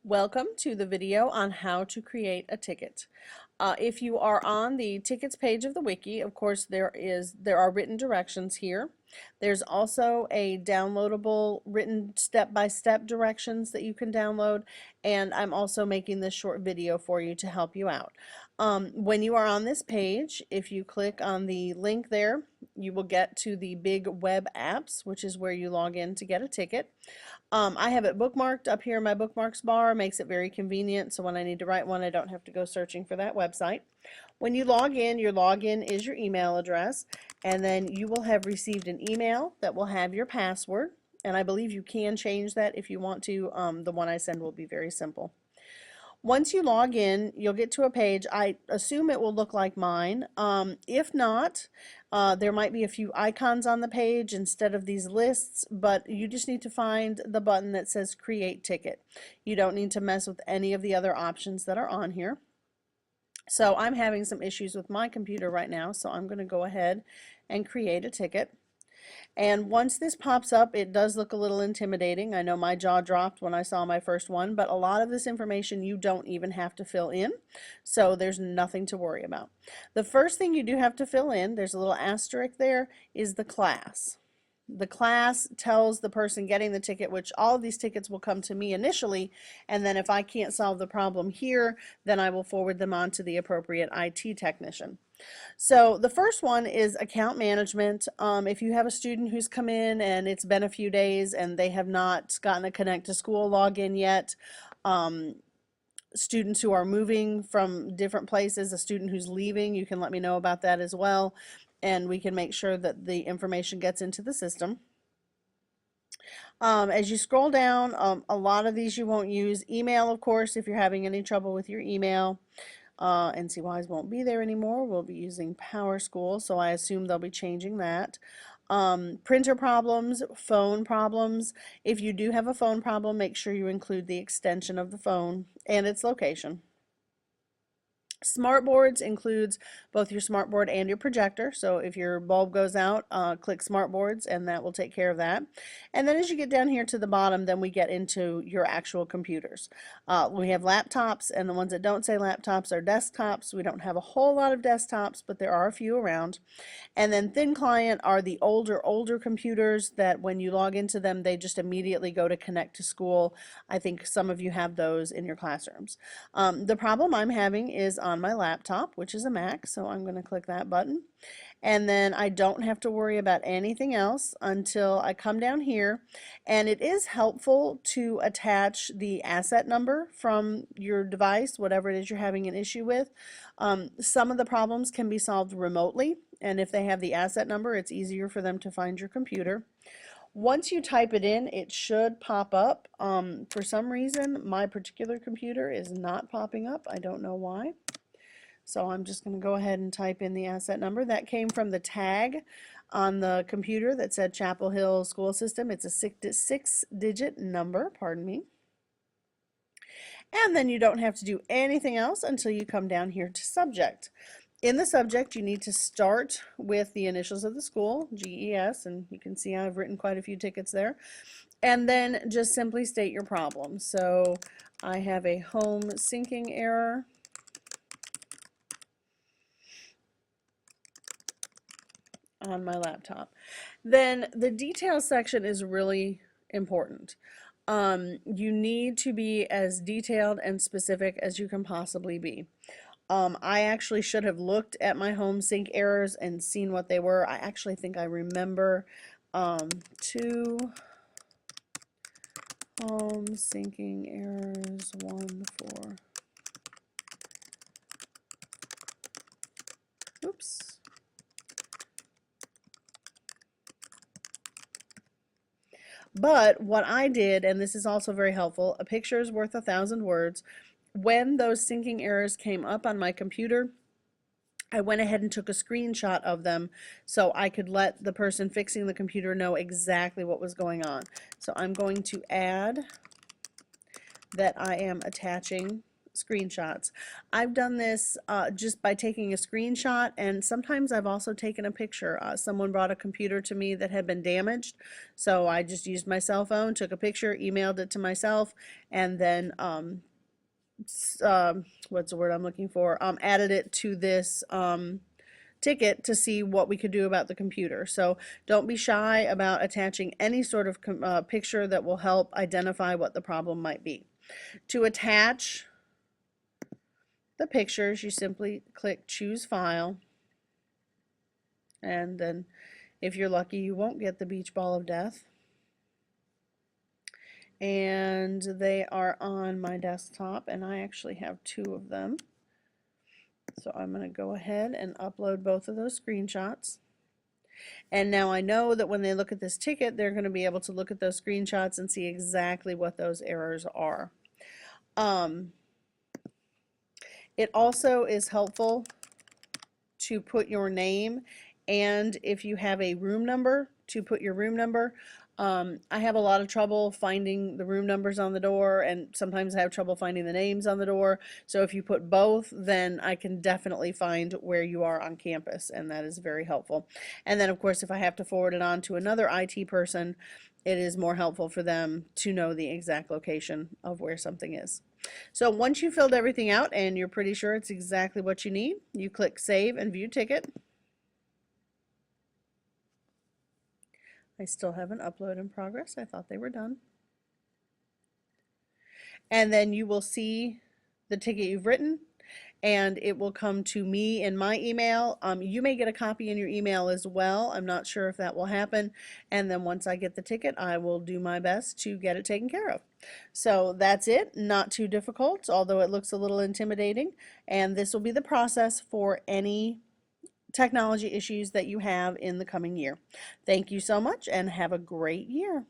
Welcome to the video on how to create a ticket. If you are on the tickets page of the wiki, of course there are written directions here. There's also a downloadable written step-by-step directions that you can download, and I'm also making this short video for you to help you out. When you are on this page, if you click on the link there, you will get to the big web apps, which is where you log in to get a ticket. I have it bookmarked up here in my bookmarks bar, makes it very convenient, so when I need to write one, I don't have to go searching for that website. When you log in, your login is your email address, and then you will have received an email that will have your password, and I believe you can change that if you want to. The one I send will be very simple. Once you log in, you'll get to a page. I assume it will look like mine. If not, there might be a few icons on the page instead of these lists, but you just need to find the button that says Create Ticket. You don't need to mess with any of the other options that are on here. So I'm having some issues with my computer right now, so I'm going to go ahead and create a ticket. And once this pops up, it does look a little intimidating. I know my jaw dropped when I saw my first one, but a lot of this information you don't even have to fill in, so there's nothing to worry about. The first thing you do have to fill in, there's a little asterisk there, is the class. The class tells the person getting the ticket, which all of these tickets will come to me initially, and then if I can't solve the problem here, then I will forward them on to the appropriate IT technician. So the first one is account management. If you have a student who's come in and it's been a few days and they have not gotten a Connect to School login yet, students who are moving from different places, a student who's leaving, you can let me know about that as well, and we can make sure that the information gets into the system. As you scroll down, a lot of these you won't use. Email, of course, if you're having any trouble with your email. NCWise won't be there anymore. We'll be using PowerSchool, so I assume they'll be changing that. Printer problems, phone problems. If you do have a phone problem, make sure you include the extension of the phone and its location. Smartboards includes both your smartboard and your projector, so if your bulb goes out, click smartboards and that will take care of that. And then as you get down here to the bottom, then we get into your actual computers. We have laptops, and the ones that don't say laptops are desktops. We don't have a whole lot of desktops, but there are a few around. And then thin client are the older computers that when you log into them, they just immediately go to Connect to School. I think some of you have those in your classrooms. The problem I'm having is on my laptop, which is a Mac, so I'm going to click that button. And then I don't have to worry about anything else until I come down here. And it is helpful to attach the asset number from your device, whatever it is you're having an issue with. Some of the problems can be solved remotely, and if they have the asset number, it's easier for them to find your computer. Once you type it in, it should pop up. For some reason, my particular computer is not popping up. I don't know why. So I'm just going to go ahead and type in the asset number. That came from the tag on the computer that said Chapel Hill School System. It's a six-digit number, pardon me. And then you don't have to do anything else until you come down here to subject. In the subject, you need to start with the initials of the school, GES, and you can see I've written quite a few tickets there. And then just simply state your problem. So I have a home syncing error. On my laptop. Then the details section is really important. You need to be as detailed and specific as you can possibly be. I actually should have looked at my home sync errors and seen what they were. I actually think I remember 2 home syncing errors, 1 for, oops. But what I did, and this is also very helpful, a picture is worth 1,000 words. When those syncing errors came up on my computer, I went ahead and took a screenshot of them so I could let the person fixing the computer know exactly what was going on. So I'm going to add that I am attaching screenshots. I've done this just by taking a screenshot, and sometimes I've also taken a picture. Someone brought a computer to me that had been damaged, so I just used my cell phone, took a picture, emailed it to myself, and then what's the word I'm looking for? Added it to this ticket to see what we could do about the computer. So don't be shy about attaching any sort of picture that will help identify what the problem might be. To attach the pictures, you simply click choose file, and then if you're lucky you won't get the beach ball of death. And they are on my desktop, and I actually have 2 of them. So I'm going to go ahead and upload both of those screenshots. And now I know that when they look at this ticket, they're going to be able to look at those screenshots and see exactly what those errors are. It also is helpful to put your name, and if you have a room number, to put your room number. I have a lot of trouble finding the room numbers on the door, and sometimes I have trouble finding the names on the door. So if you put both, then I can definitely find where you are on campus, and that is very helpful. And then of course, if I have to forward it on to another IT person, it is more helpful for them to know the exact location of where something is. So once you filled everything out and you're pretty sure it's exactly what you need, you click Save and View Ticket. I still have an upload in progress. I thought they were done. And then you will see the ticket you've written, and it will come to me in my email. You may get a copy in your email as well. I'm not sure if that will happen. And then once I get the ticket, I will do my best to get it taken care of. So that's it. Not too difficult, although it looks a little intimidating. And this will be the process for any technology issues that you have in the coming year. Thank you so much, and have a great year.